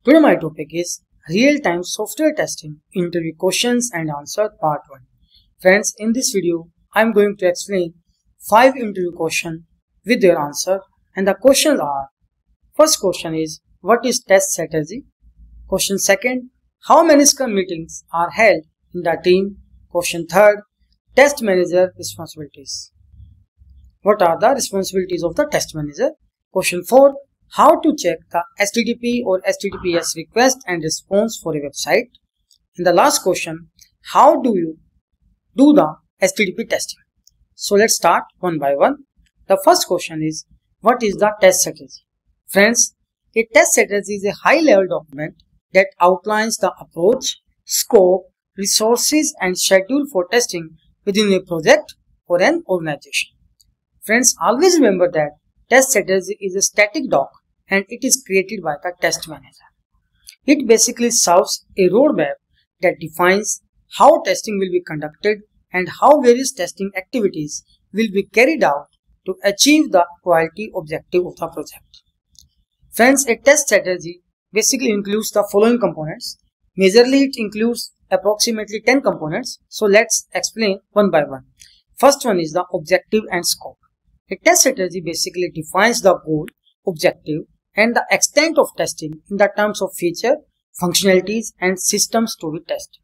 Today my topic is real-time software testing interview questions and answer part 1. Friends, in this video I am going to explain 5 interview questions with their answer, and the questions are: first question is, what is test strategy? Question second, how many Scrum meetings are held in the team? Question third, test manager responsibilities. What are the responsibilities of the test manager? Question 4, how to check the HTTP or HTTPS request and response for a website. And the last question, how do you do the HTTP testing? So let's start one by one. The first question is, what is the test strategy? Friends, a test strategy is a high-level document that outlines the approach, scope, resources and schedule for testing within a project or an organization. Friends, always remember that test strategy is a static doc and it is created by the test manager. It basically serves a roadmap that defines how testing will be conducted and how various testing activities will be carried out to achieve the quality objective of the project. Friends, a test strategy basically includes the following components. Majorly, it includes approximately 10 components. So let's explain one by one. First one is the objective and scope. A test strategy basically defines the goal, objective, and the extent of testing in the terms of feature, functionalities, and systems to be tested.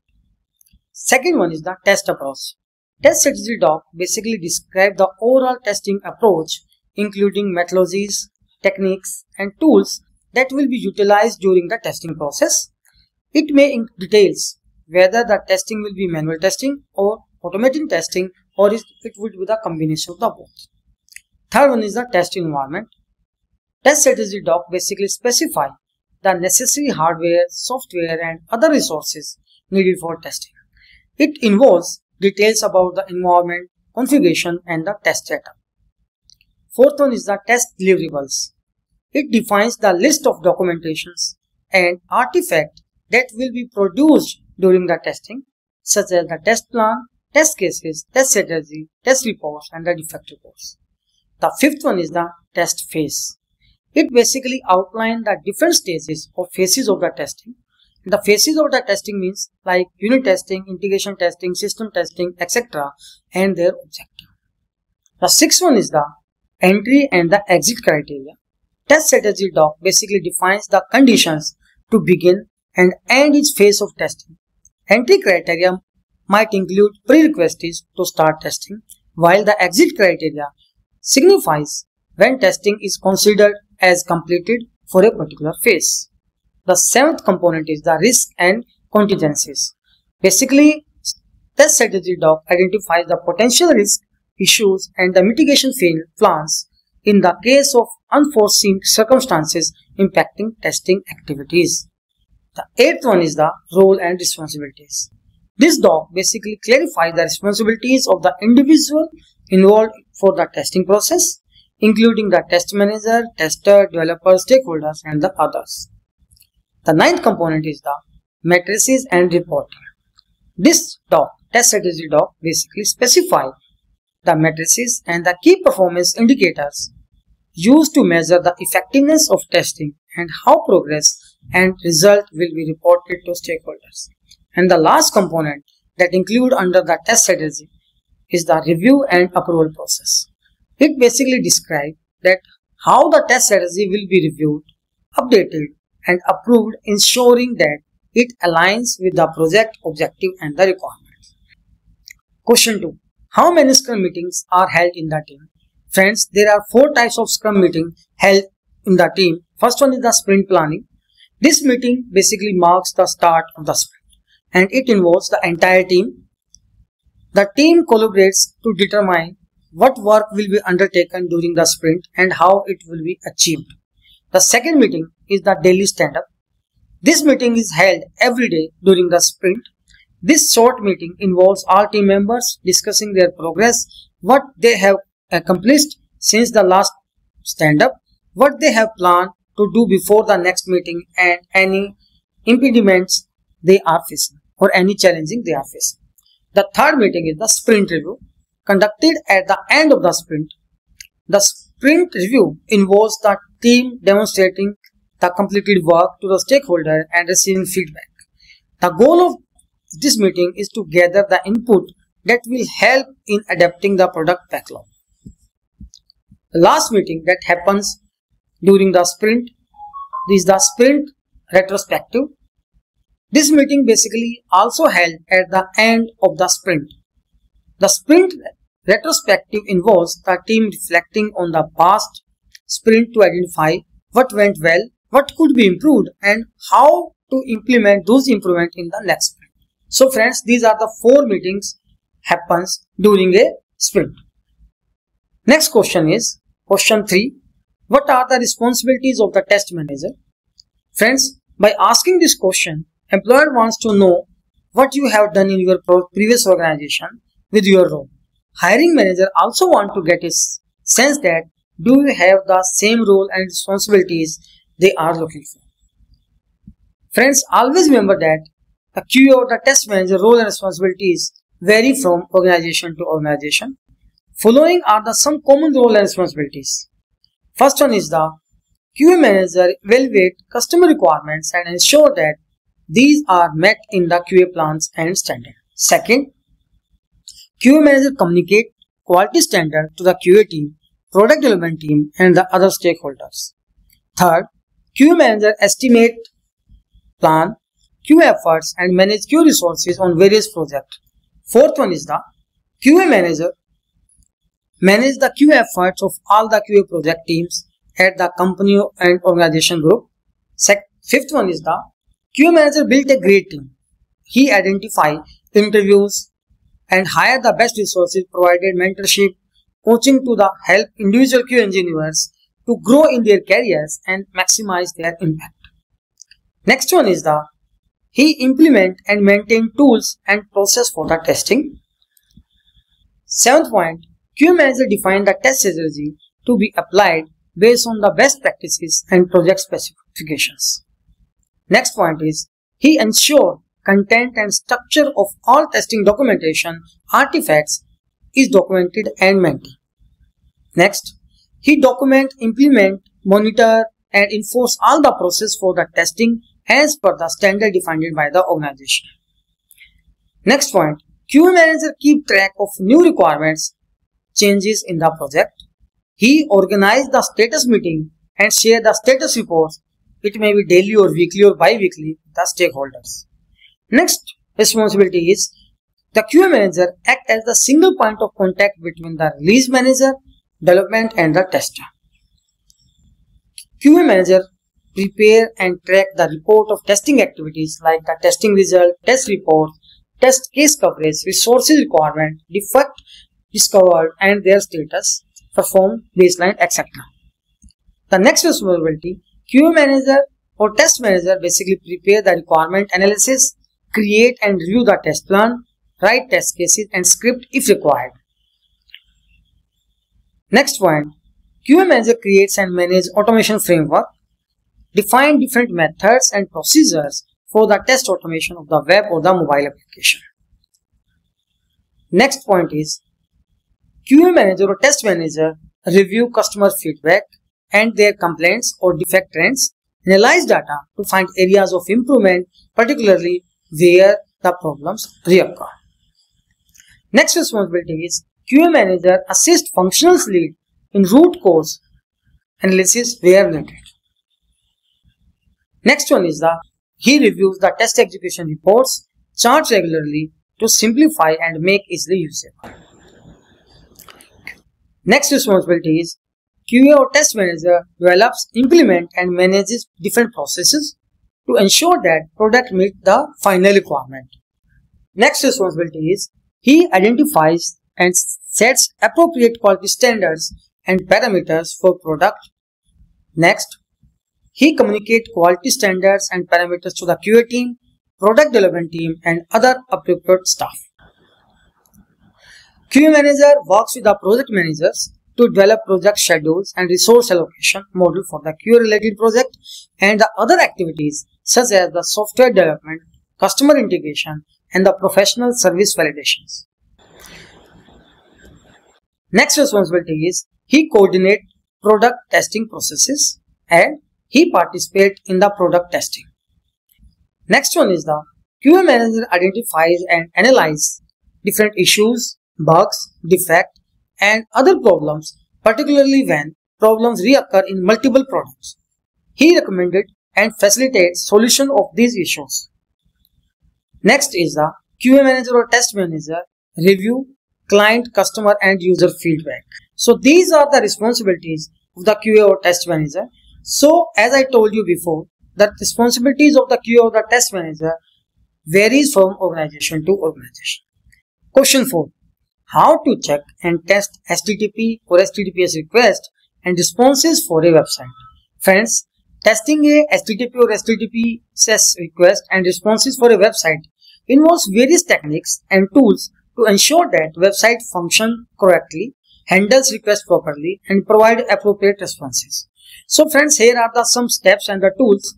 Second one is the test approach. Test strategy doc basically describes the overall testing approach, including methodologies, techniques, and tools that will be utilized during the testing process. It may details whether the testing will be manual testing or automated testing, or it would be the combination of the both. Third one is the test environment. Test strategy doc basically specify the necessary hardware, software and other resources needed for testing. It involves details about the environment, configuration and the test data. Fourth one is the test deliverables. It defines the list of documentations and artifacts that will be produced during the testing, such as the test plan, test cases, test strategy, test reports and the defect reports. The fifth one is the test phase. It basically outlines the different stages or phases of the testing. The phases of the testing means like unit testing, integration testing, system testing, etc. and their objective. The sixth one is the entry and the exit criteria. Test strategy doc basically defines the conditions to begin and end each phase of testing. Entry criteria might include prerequisites to start testing, while the exit criteria signifies when testing is considered as completed for a particular phase. The seventh component is the risk and contingencies. Basically, test strategy doc identifies the potential risk, issues and the mitigation plans in the case of unforeseen circumstances impacting testing activities. The eighth one is the role and responsibilities. This doc basically clarifies the responsibilities of the individual involved for the testing process, including the test manager, tester, developer, stakeholders and the others. The ninth component is the matrices and reporting. This test strategy doc basically specifies the matrices and the key performance indicators used to measure the effectiveness of testing and how progress and result will be reported to stakeholders. And the last component that include under the test strategy is the review and approval process. It basically describes that how the test strategy will be reviewed, updated and approved, ensuring that it aligns with the project objective and the requirements. Question 2. How many Scrum meetings are held in the team? Friends, there are 4 types of Scrum meetings held in the team. First one is the sprint planning. This meeting basically marks the start of the sprint and it involves the entire team. The team collaborates to determine what work will be undertaken during the sprint and how it will be achieved. The second meeting is the daily stand-up. This meeting is held every day during the sprint. This short meeting involves all team members discussing their progress, what they have accomplished since the last stand-up, what they have planned to do before the next meeting and any impediments they are facing or any challenging they are facing. The third meeting is the sprint review, conducted at the end of the sprint. The sprint review involves the team demonstrating the completed work to the stakeholder and receiving feedback. The goal of this meeting is to gather the input that will help in adapting the product backlog. The last meeting that happens during the sprint is the sprint retrospective. This meeting basically also held at the end of the sprint. The sprint retrospective involves the team reflecting on the past sprint to identify what went well, what could be improved, and how to implement those improvements in the next sprint. So friends, these are the 4 meetings happens during a sprint. Next question is question 3. What are the responsibilities of the test manager? Friends, by asking this question, employer wants to know what you have done in your previous organization with your role. Hiring manager also want to get a sense that do you have the same role and responsibilities they are looking for. Friends, always remember that the QA or the test manager role and responsibilities vary from organization to organization. Following are the some common role and responsibilities. First one is the QA manager evaluate customer requirements and ensure that these are met in the QA plans and standard. Second, QA manager communicate quality standard to the QA team, product development team, and the other stakeholders. Third, QA manager estimate, plan QA efforts and manage QA resources on various projects. Fourth one is the QA manager manage the QA efforts of all the QA project teams at the company and organization group. Fifth one is the QA manager built a great team. He identify, interviews, and hire the best resources, provided mentorship, coaching to the help individual QA engineers to grow in their careers and maximize their impact. Next one is the he implement and maintain tools and process for the testing. 7th point, QA manager define the test strategy to be applied based on the best practices and project specifications. Next point is he ensure content and structure of all testing documentation artifacts is documented and maintained. Next, he document, implement, monitor, and enforce all the process for the testing as per the standard defined by the organization. Next point, QA manager keep track of new requirements, changes in the project. He organize the status meeting and share the status reports. It may be daily or weekly or bi-weekly with the stakeholders. Next responsibility is the QA manager act as the single point of contact between the release manager, development, and the tester. QA manager prepare and track the report of testing activities like the testing result, test report, test case coverage, resources requirement, defect discovered and their status, performed, baseline, etc. The next responsibility, QA manager or test manager basically prepare the requirement analysis, create and review the test plan, write test cases and script if required. Next point, QA manager creates and manages automation framework, define different methods and procedures for the test automation of the web or the mobile application. Next point is QA manager or test manager review customer feedback and their complaints or defect trends, analyze data to find areas of improvement, particularly where the problems reoccur. Next responsibility is QA manager assist functional lead in root cause analysis where needed. Next one is he reviews the test execution reports, charts regularly to simplify and make easily usable. Next responsibility is QA or test manager develops, implement and manages different processes to ensure that product meet the final requirement. Next responsibility is he identifies and sets appropriate quality standards and parameters for product. Next, he communicates quality standards and parameters to the QA team, product development team and other appropriate staff. QA manager works with the project managers to develop project schedules and resource allocation model for the QA related project and the other activities such as the software development, customer integration and the professional service validations. Next responsibility is he coordinates product testing processes and he participates in the product testing. Next one is the QA manager identifies and analyzes different issues, bugs, defects, and other problems, particularly when problems reoccur in multiple products. He recommended and facilitates solution of these issues. Next is the QA manager or test manager review client, customer, and user feedback. So these are the responsibilities of the QA or test manager. So as I told you before, the responsibilities of the QA or the test manager varies from organization to organization. Question 4. How to check and test HTTP or HTTPS requests and responses for a website. Friends, testing a HTTP or HTTPS request and responses for a website involves various techniques and tools to ensure that website functions correctly, handles requests properly, and provide appropriate responses. So friends, here are some steps and the tools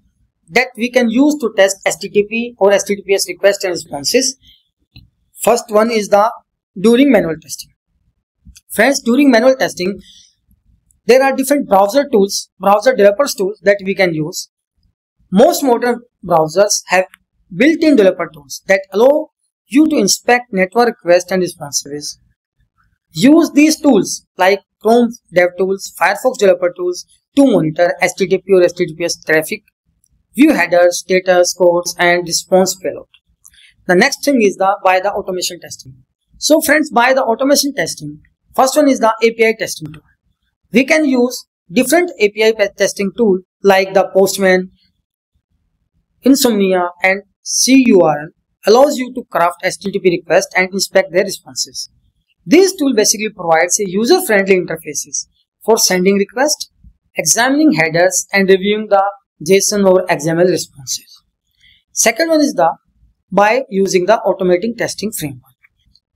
that we can use to test HTTP or HTTPS requests and responses. First one is during manual testing. Friends, during manual testing, there are different browser developers tools that we can use. Most modern browsers have built-in developer tools that allow you to inspect network requests and responses. Use these tools like Chrome DevTools, Firefox developer tools to monitor HTTP or HTTPS traffic, view headers, status codes, and response payload. The next thing is by the automation testing. So friends, by the automation testing, first one is the API testing tool. We can use different API testing tools like the Postman, Insomnia, and CURL allows you to craft HTTP requests and inspect their responses. This tool basically provides a user-friendly interfaces for sending requests, examining headers, and reviewing the JSON or XML responses. Second one is by using the automating testing framework.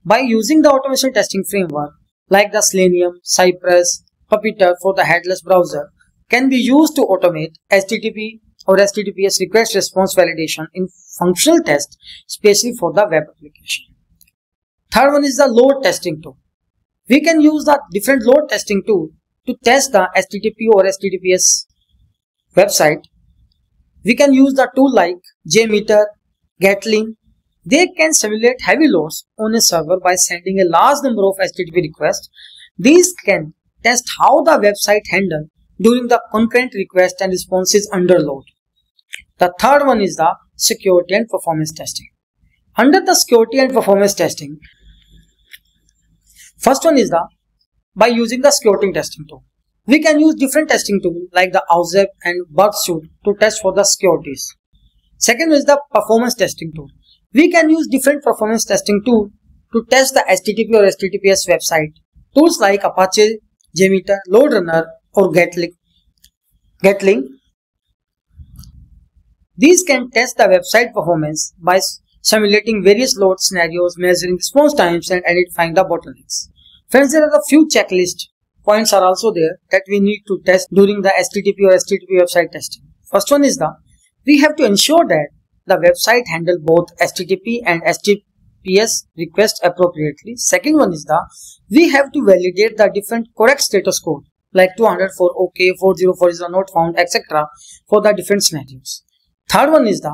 By using the automation testing framework like the Selenium, Cypress, Puppeteer for the headless browser can be used to automate HTTP or HTTPS request response validation in functional tests, especially for the web application. Third one is the load testing tool. We can use the different load testing tool to test the HTTP or HTTPS website. We can use the tool like JMeter, Gatling. They can simulate heavy loads on a server by sending a large number of HTTP requests. These can test how the website handles during the concurrent requests and responses under load. The third one is the security and performance testing. Under the security and performance testing, first one is by using the security testing tool. We can use different testing tools like the OWSAP and Bugsuit to test for the securities. Second is the performance testing tool. We can use different performance testing tools to test the HTTP or HTTPS website. Tools like Apache, JMeter, LoadRunner, or Gatling. These can test the website performance by simulating various load scenarios, measuring response times, and identifying the bottlenecks. Friends, there are a few checklist points are also there that we need to test during the HTTP or HTTP website testing. First one is we have to ensure that the website handle both HTTP and HTTPS requests appropriately. Second one is we have to validate the different correct status code like 200 for OK, 404 is not found, etc. for the different scenarios. Third one is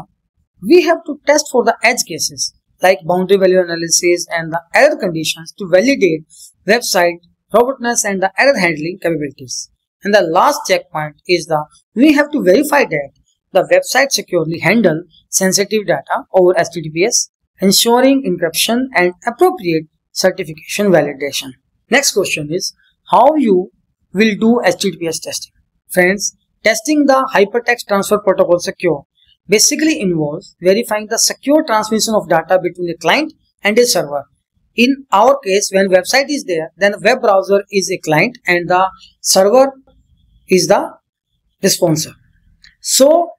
we have to test for the edge cases like boundary value analysis and the error conditions to validate website robustness and the error handling capabilities. And the last checkpoint is we have to verify that the website securely handle sensitive data over HTTPS, ensuring encryption and appropriate certification validation. Next question is how you will do HTTPS testing. Friends, testing the Hypertext Transfer Protocol secure basically involves verifying the secure transmission of data between a client and a server. In our case, when website is there, then web browser is a client and the server is the responser. So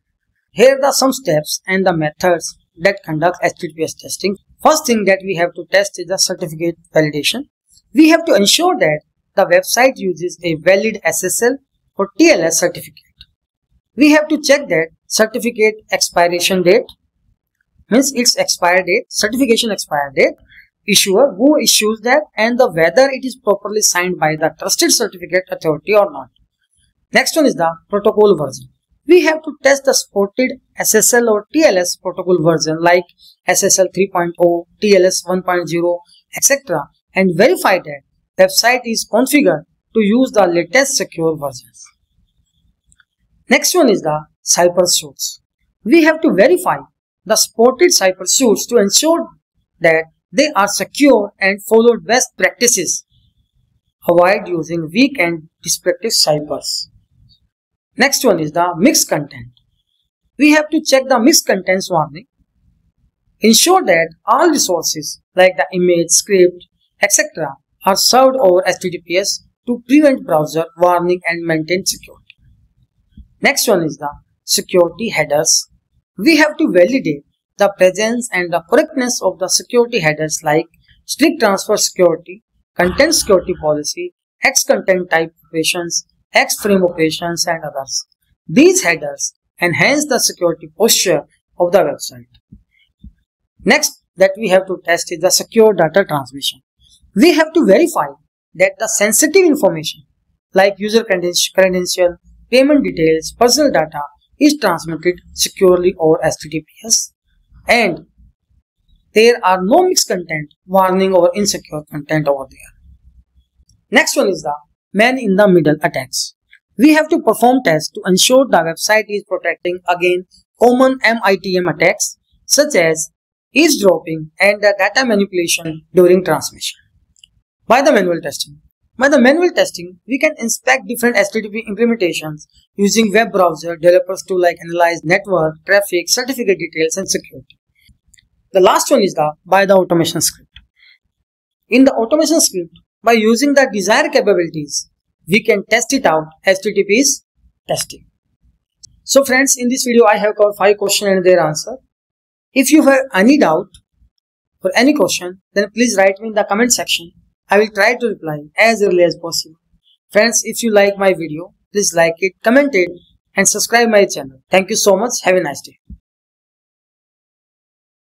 here are some steps and the methods that conduct HTTPS testing. First thing that we have to test is the certificate validation. We have to ensure that the website uses a valid SSL or TLS certificate. We have to check that certificate expiration date, means its expire date, certification expire date, issuer, who issues that, and whether it is properly signed by the trusted certificate authority or not. Next one is the protocol version. we have to test the supported SSL or TLS protocol version like SSL 3.0, TLS 1.0, etc. and verify that the website is configured to use the latest secure versions. Next one is the cipher suits. We have to verify the supported cipher suits to ensure that they are secure and follow best practices. Avoid using weak and destructive ciphers. Next one is the mixed content. We have to check the mixed contents warning. Ensure that all resources like the image, script, etc. are served over HTTPS to prevent browser warning and maintain security. Next one is the security headers. We have to validate the presence and the correctness of the security headers like strict transfer security, content security policy, X content type operations, X frame operations and others. These headers enhance the security posture of the website. Next that we have to test is the secure data transmission. We have to verify that the sensitive information like user credential, payment details, personal data is transmitted securely over HTTPS and there are no mixed content, warning or insecure content over there. Next one is the man-in-the-middle attacks. We have to perform tests to ensure the website is protecting against common MITM attacks such as eavesdropping and the data manipulation during transmission. By the manual testing, we can inspect different HTTP implementations using web browser developers to analyze network, traffic, certificate details and security. The last one is by the automation script. In the automation script, by using the desired capabilities, we can test it out HTTPS testing. So friends, in this video I have covered 5 questions and their answer. If you have any doubt or any question, then please write me in the comment section. I will try to reply as early as possible. Friends, if you like my video, please like it, comment it and subscribe my channel. Thank you so much. Have a nice day.